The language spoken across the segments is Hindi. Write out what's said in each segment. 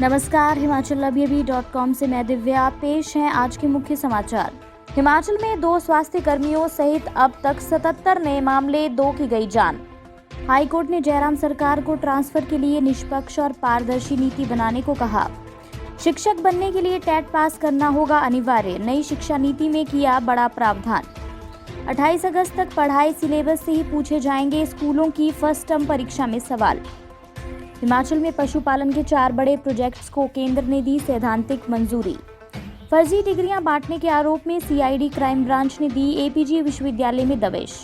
नमस्कार, himachallabi.com से मैं दिव्या। पेश हैं आज के मुख्य समाचार। हिमाचल में 2 स्वास्थ्य कर्मियों सहित अब तक 77 नए मामले, 2 की गई जान। हाईकोर्ट ने जयराम सरकार को ट्रांसफर के लिए निष्पक्ष और पारदर्शी नीति बनाने को कहा। शिक्षक बनने के लिए टेट पास करना होगा अनिवार्य, नई शिक्षा नीति में किया बड़ा प्रावधान। 28 अगस्त तक पढ़ाई सिलेबस से ही पूछे जाएंगे स्कूलों की फर्स्ट टर्म परीक्षा में सवाल। हिमाचल में पशुपालन के 4 बड़े प्रोजेक्ट्स को केंद्र ने दी सैद्धांतिक मंजूरी। फर्जी डिग्रियां बांटने के आरोप में सीआईडी क्राइम ब्रांच ने दी एपीजे विश्वविद्यालय में दबिश।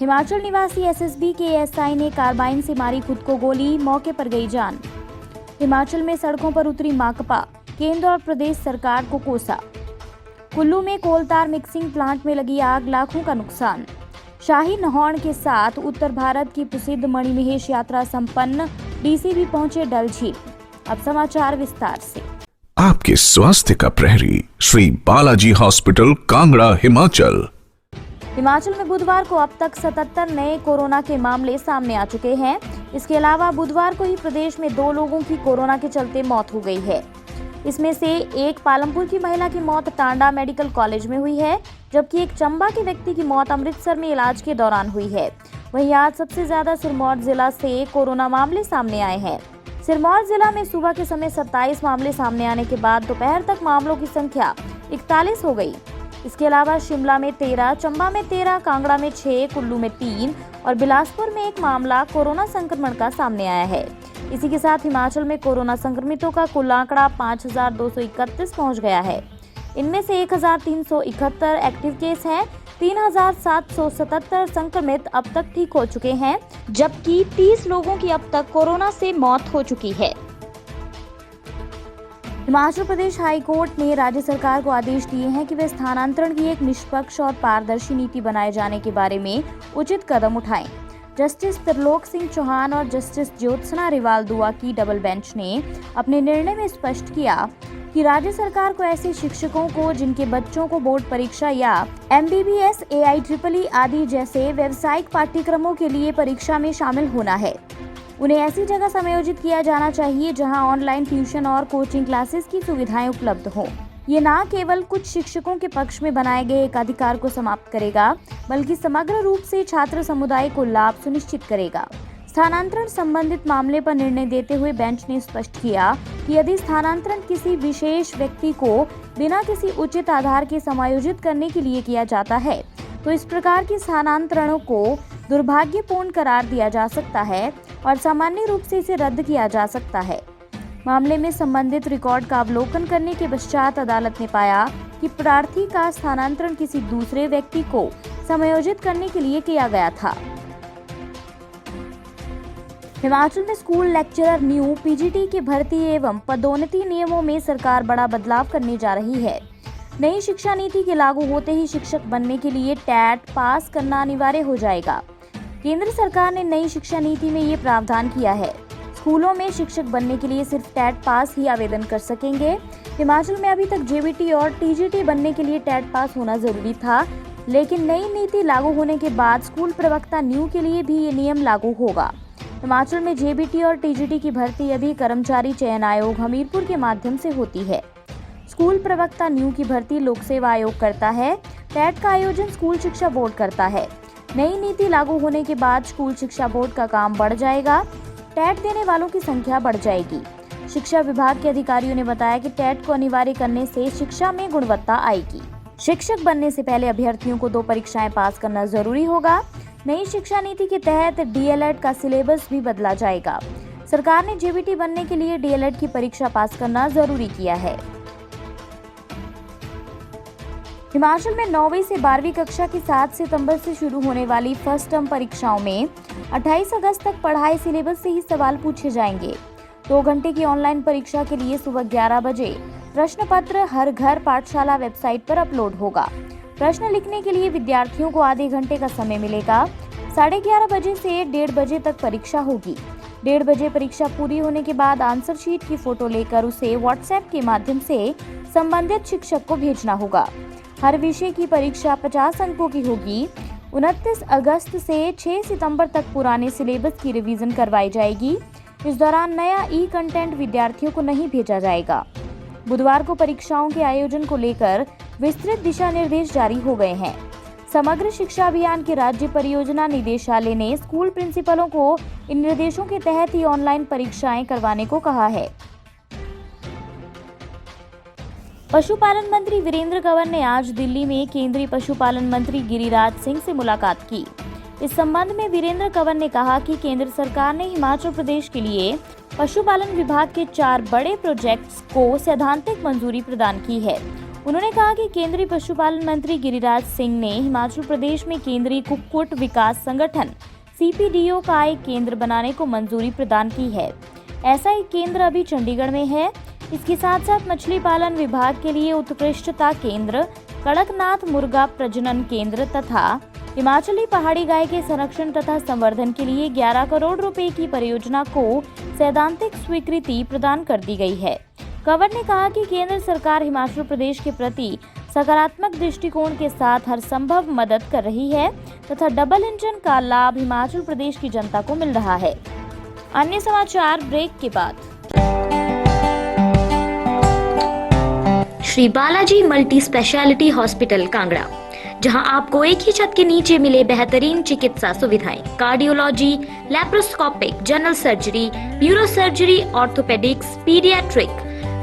हिमाचल निवासी एसएसबी के एसआई ने कार्बाइन से मारी खुद को गोली, मौके पर गई जान। हिमाचल में सड़कों पर उतरी माकपा, केंद्र और प्रदेश सरकार को कोसा। कुल्लू में कोलतार मिक्सिंग प्लांट में लगी आग, लाखों का नुकसान। शाही नहौण के साथ उत्तर भारत की प्रसिद्ध मणिमहेश यात्रा संपन्न, डीसी भी पहुंचे डल झील। अब समाचार विस्तार से। आपके स्वास्थ्य का प्रहरी श्री बालाजी हॉस्पिटल, कांगड़ा, हिमाचल। हिमाचल में बुधवार को अब तक 77 नए कोरोना के मामले सामने आ चुके हैं। इसके अलावा बुधवार को ही प्रदेश में 2 लोगों की कोरोना के चलते मौत हो गई है। इसमें से एक पालमपुर की महिला की मौत टांडा मेडिकल कॉलेज में हुई है, जबकि एक चंबा के व्यक्ति की मौत अमृतसर में इलाज के दौरान हुई है। वहीं आज सबसे ज्यादा सिरमौर जिला से कोरोना मामले सामने आए हैं। सिरमौर जिला में सुबह के समय 27 मामले सामने आने के बाद दोपहर तक मामलों की संख्या 41 हो गई। इसके अलावा शिमला में 13, चंबा में 13, कांगड़ा में 6, कुल्लू में 3 और बिलासपुर में 1 मामला कोरोना संक्रमण का सामने आया है। इसी के साथ हिमाचल में कोरोना संक्रमितों का कुल आंकड़ा 5231 पहुंच गया है। इनमें से 1371 एक्टिव केस हैं। 3777 संक्रमित अब तक ठीक हो चुके हैं, जबकि 30 लोगों की अब तक कोरोना से मौत हो चुकी है। हिमाचल प्रदेश हाईकोर्ट ने राज्य सरकार को आदेश दिए हैं कि वे स्थानांतरण की एक निष्पक्ष और पारदर्शी नीति बनाए जाने के बारे में उचित कदम उठाएं। जस्टिस त्रिलोक सिंह चौहान और जस्टिस ज्योत्सना रिवाल दुआ की डबल बेंच ने अपने निर्णय में स्पष्ट किया कि राज्य सरकार को ऐसे शिक्षकों को जिनके बच्चों को बोर्ड परीक्षा या MBBS, AIEEE आदि जैसे व्यावसायिक पाठ्यक्रमों के लिए परीक्षा में शामिल होना है, उन्हें ऐसी जगह समायोजित किया जाना चाहिए जहां ऑनलाइन ट्यूशन और कोचिंग क्लासेस की सुविधाएं उपलब्ध हों। ये न केवल कुछ शिक्षकों के पक्ष में बनाए गए एक अधिकार को समाप्त करेगा, बल्कि समग्र रूप से छात्र समुदाय को लाभ सुनिश्चित करेगा। स्थानांतरण संबंधित मामले पर निर्णय देते हुए बेंच ने स्पष्ट किया कि यदि स्थानांतरण किसी विशेष व्यक्ति को बिना किसी उचित आधार के समायोजित करने के लिए किया जाता है, तो इस प्रकार के स्थानांतरणों को दुर्भाग्यपूर्ण करार दिया जा सकता है और सामान्य रूप से इसे रद्द किया जा सकता है। मामले में संबंधित रिकॉर्ड का अवलोकन करने के पश्चात अदालत ने पाया कि प्रार्थी का स्थानांतरण किसी दूसरे व्यक्ति को समायोजित करने के लिए किया गया था। हिमाचल में स्कूल लेक्चरर न्यू पीजीटी की भर्ती एवं पदोन्नति नियमों में सरकार बड़ा बदलाव करने जा रही है। नई शिक्षा नीति के लागू होते ही शिक्षक बनने के लिए टेट पास करना अनिवार्य हो जाएगा। केंद्र सरकार ने नई शिक्षा नीति में ये प्रावधान किया है। स्कूलों में शिक्षक बनने के लिए सिर्फ टेट पास ही आवेदन कर सकेंगे। हिमाचल में अभी तक जेबीटी और टीजीटी बनने के लिए टेट पास होना जरूरी था, लेकिन नई नीति लागू होने के बाद स्कूल प्रवक्ता न्यू के लिए भी ये नियम लागू होगा। हिमाचल में जेबीटी और टीजीटी की भर्ती अभी कर्मचारी चयन आयोग हमीरपुर के माध्यम से होती है। स्कूल प्रवक्ता न्यू की भर्ती लोक सेवा आयोग करता है। टेट का आयोजन स्कूल शिक्षा बोर्ड करता है। नई नीति लागू होने के बाद स्कूल शिक्षा बोर्ड का काम बढ़ जाएगा। टेट देने वालों की संख्या बढ़ जाएगी। शिक्षा विभाग के अधिकारियों ने बताया कि टेट को अनिवार्य करने से शिक्षा में गुणवत्ता आएगी। शिक्षक बनने से पहले अभ्यर्थियों को 2 परीक्षाएं पास करना जरूरी होगा। नई शिक्षा नीति के तहत डीएलएड का सिलेबस भी बदला जाएगा। सरकार ने जेबीटी बनने के लिए डीएलएड की परीक्षा पास करना जरूरी किया है। हिमाचल में 9वीं से 12वीं कक्षा की 7 सितंबर से शुरू होने वाली फर्स्ट टर्म परीक्षाओं में 28 अगस्त तक पढ़ाई सिलेबस से ही सवाल पूछे जाएंगे। 2 घंटे की ऑनलाइन परीक्षा के लिए सुबह 11 बजे प्रश्न पत्र हर घर पाठशाला वेबसाइट पर अपलोड होगा। प्रश्न लिखने के लिए विद्यार्थियों को आधे घंटे का समय मिलेगा। 11:30 बजे से 1:30 बजे तक परीक्षा होगी। 1:30 बजे परीक्षा पूरी होने के बाद आंसर शीट की फोटो लेकर उसे व्हाट्सएप के माध्यम से संबंधित शिक्षक को भेजना होगा। हर विषय की परीक्षा 50 अंकों की होगी। 29 अगस्त से 6 सितंबर तक पुराने सिलेबस की रिवीजन करवाई जाएगी। इस दौरान नया ई कंटेंट विद्यार्थियों को नहीं भेजा जाएगा। बुधवार को परीक्षाओं के आयोजन को लेकर विस्तृत दिशा निर्देश जारी हो गए हैं। समग्र शिक्षा अभियान के राज्य परियोजना निदेशालय ने स्कूल प्रिंसिपलों को इन निर्देशों के तहत ही ऑनलाइन परीक्षाएं करवाने को कहा है। पशुपालन मंत्री वीरेंद्र कंवर ने आज दिल्ली में केंद्रीय पशुपालन मंत्री गिरिराज सिंह से मुलाकात की। इस संबंध में वीरेंद्र कंवर ने कहा कि केंद्र सरकार ने हिमाचल प्रदेश के लिए पशुपालन विभाग के 4 बड़े प्रोजेक्ट्स को सैद्धांतिक मंजूरी प्रदान की है। उन्होंने कहा कि केंद्रीय पशुपालन मंत्री गिरिराज सिंह ने हिमाचल प्रदेश में केंद्रीय कुक्कुट विकास संगठन CPDO का एक केंद्र बनाने को मंजूरी प्रदान की है। ऐसा एक केंद्र अभी चंडीगढ़ में है। इसके साथ साथ मछली पालन विभाग के लिए उत्कृष्टता केंद्र, कड़कनाथ मुर्गा प्रजनन केंद्र तथा हिमाचली पहाड़ी गाय के संरक्षण तथा संवर्धन के लिए 11 करोड़ रुपए की परियोजना को सैद्धांतिक स्वीकृति प्रदान कर दी गई है। कंवर ने कहा कि केंद्र सरकार हिमाचल प्रदेश के प्रति सकारात्मक दृष्टिकोण के साथ हर संभव मदद कर रही है तथा डबल इंजन का लाभ हिमाचल प्रदेश की जनता को मिल रहा है। अन्य समाचार ब्रेक के बाद। Shri Balaji multi speciality hospital Kangra, जहां आपको एक ही छत के नीचे मिले बेहतरीन चिकित्सा सुविधाएं, cardiology, laparoscopic, general surgery, neuro surgery, orthopaedics, paediatric,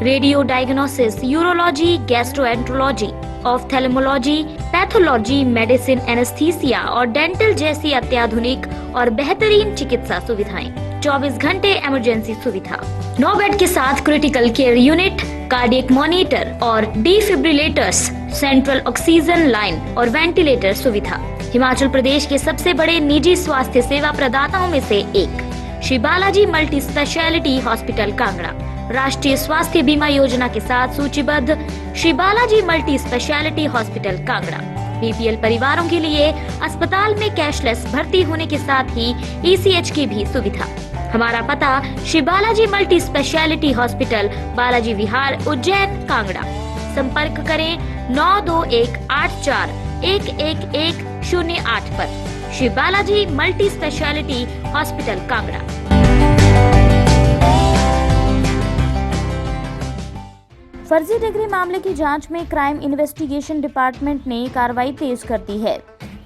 radio diagnosis, urology, gastroenterology, ophthalmology, pathology, medicine, anaesthesia और डेंटल जैसी अत्याधुनिक और बेहतरीन चिकित्सा सुविधाएं, 24 घंटे इमरजेंसी सुविधा, 9 बेड के साथ critical care unit, cardiac monitor और डिफिब्रिलेटर्स, सेंट्रल ऑक्सीजन लाइन और वेंटिलेटर सुविधा। हिमाचल प्रदेश के सबसे बड़े निजी स्वास्थ्य सेवा प्रदाताओं में से एक Shri Balaji multi speciality hospital Kangra राष्ट्रीय स्वास्थ्य बीमा योजना के साथ सूचीबद्ध Shri Balaji multi speciality hospital Kangra BPL परिवारों के लिए अस्पताल में कैशलेस भर्ती होने के साथ ही ECH की भी सुविधा। हमारा पता Shri Balaji multi speciality hospital, Balaji Vihar, Ujjain, Kangra. संपर्क करें 9218411108 पर। Shri Balaji multi speciality hospital Kangra. फर्जी डिग्री मामले की जांच में क्राइम इन्वेस्टिगेशन डिपार्टमेंट ने कार्रवाई तेज कर दी है।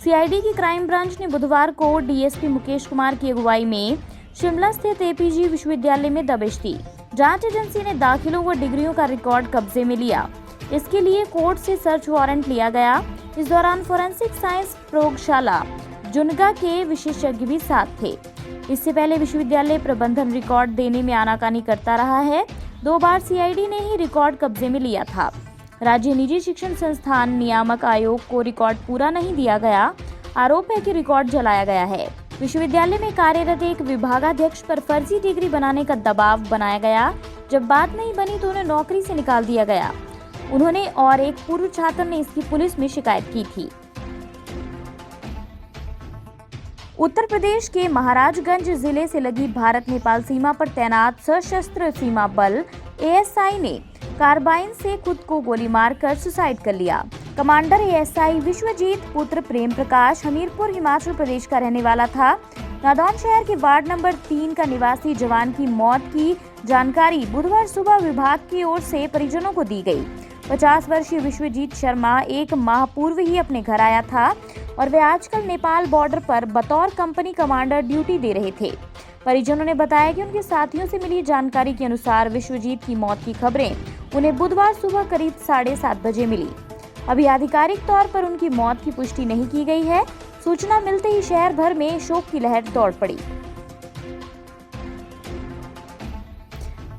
CID की क्राइम ब्रांच ने बुधवार को DSP मुकेश कुमार की अगुवाई में शिमला स्थित APG विश्वविद्यालय में दबिश दी। जांच एजेंसी ने दाखिलों व डिग्रियों का रिकॉर्ड कब्जे में लिया। इसके लिए कोर्ट से सर्च वारंट लिया गया। इस दौरान फोरेंसिक साइंस प्रयोगशाला जुनगा के विशेषज्ञ भी साथ थे। इससे पहले विश्वविद्यालय प्रबंधन रिकॉर्ड देने में आनाकानी करता रहा है। 2 बार CID ने ही रिकॉर्ड कब्जे में लिया था। राज्य निजी शिक्षण संस्थान नियामक आयोग को रिकॉर्ड पूरा नहीं दिया गया। आरोप है कि रिकॉर्ड जलाया गया है। विश्वविद्यालय में कार्यरत एक विभागाध्यक्ष पर फर्जी डिग्री बनाने का दबाव बनाया गया। जब बात नहीं बनी तो उन्हें नौकरी से निकाल दिया गया। उन्होंने और एक पूर्व छात्र ने इसकी पुलिस में शिकायत की थी। उत्तर प्रदेश के महाराजगंज जिले से लगी भारत नेपाल सीमा पर तैनात सशस्त्र सीमा बल ASI ने कार्बाइन से खुद को गोली मारकर सुसाइड कर लिया। कमांडर ASI विश्वजीत पुत्र प्रेम प्रकाश हमीरपुर हिमाचल प्रदेश का रहने वाला था। नादौन शहर के वार्ड नंबर 3 का निवासी जवान की मौत की जानकारी बुधवार सुबह विभाग की ओर से परिजनों को दी गई। 50 वर्षीय विश्वजीत शर्मा 1 माह पूर्व ही अपने घर आया था और वे आजकल नेपाल बॉर्डर पर बतौर कंपनी कमांडर ड्यूटी दे रहे थे। परिजनों ने बताया कि उनके साथियों से मिली जानकारी के अनुसार विश्वजीत की मौत की खबरें उन्हें बुधवार सुबह करीब 7:30 बजे मिली। अभी आधिकारिक तौर पर उनकी मौत की पुष्टि नहीं की गई है। सूचना मिलते ही शहर भर में शोक की लहर दौड़ पड़ी।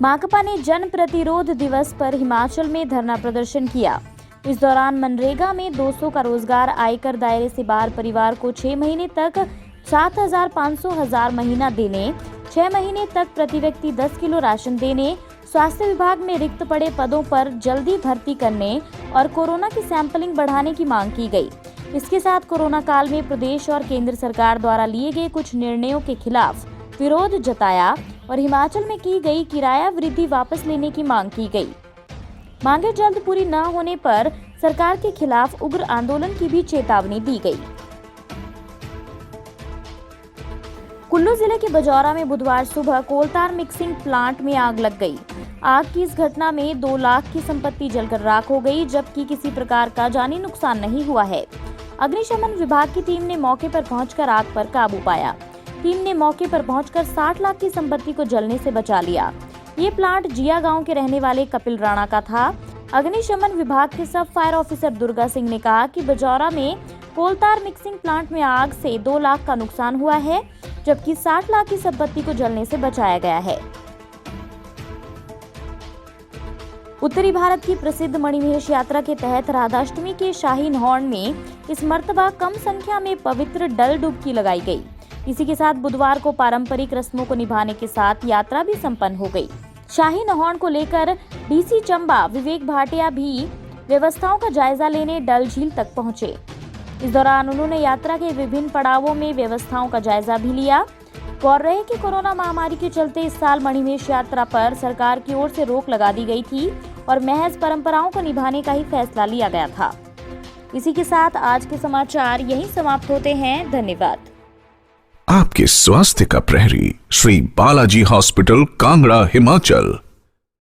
माकपा ने जन प्रतिरोध दिवस पर हिमाचल में धरना प्रदर्शन किया। इस दौरान मनरेगा में 200 का रोजगार, आयकर दायरे से बाहर परिवार को 6 महीने तक 7,500 महीना देने, 6 महीने तक प्रति व्यक्ति 10 किलो राशन देने, स्वास्थ्य विभाग में रिक्त पड़े पदों पर जल्दी भर्ती करने और कोरोना की सैंपलिंग बढ़ाने की मांग की गई। इसके साथ कोरोना काल में प्रदेश और केंद्र सरकार द्वारा लिए गए कुछ निर्णयों के खिलाफ विरोध जताया और हिमाचल में की गई किराया वृद्धि वापस लेने की मांग की गई। मांगे जल्द पूरी न होने पर सरकार के खिलाफ उग्र आंदोलन की भी चेतावनी दी गई। कुल्लू जिले के बजौरा में बुधवार सुबह कोलतार मिक्सिंग प्लांट में आग लग गई। आग की इस घटना में 2 लाख की संपत्ति जलकर राख हो गई, जबकि किसी प्रकार का जानी नुकसान नहीं हुआ है। अग्निशमन विभाग की टीम ने मौके पर पहुंचकर आग पर काबू पाया। टीम ने मौके पर पहुंचकर 60 लाख की संपत्ति को जलने से बचा लिया। ये प्लांट जिया गांव के रहने वाले कपिल राणा का था। अग्निशमन विभाग के सब फायर ऑफिसर दुर्गा सिंह ने कहा कि बजौरा में कोलतार मिक्सिंग प्लांट में आग से 2 लाख का नुकसान हुआ है, जबकि 60 लाख की संपत्ति को जलने से बचाया गया है। उत्तरी भारत की प्रसिद्ध मणिमहेश यात्रा के तहत राधाष्टमी के शाही नहौण में इस मर्तबा कम संख्या में पवित्र डल डुबकी लगाई गई। इसी के साथ बुधवार को पारंपरिक रस्मों को निभाने के साथ यात्रा भी संपन्न हो गई। शाही नहौण को लेकर डीसी चंबा विवेक भाटिया भी व्यवस्थाओं का जायजा लेने डल झील तक पहुंचे। इस दौरान उन्होंने यात्रा के विभिन्न पड़ावों में व्यवस्थाओं का जायजा भी लिया। गौर रहे कि कोरोना महामारी के चलते इस साल मणिमहेश यात्रा पर सरकार की ओर से रोक लगा दी गई थी और महज परंपराओं को निभाने का ही फैसला लिया गया था। इसी के साथ आज के समाचार यहीं समाप्त होते हैं। धन्यवाद। आपके स्वास्थ्य का प्रहरी श्री बालाजी हॉस्पिटल, कांगड़ा, हिमाचल।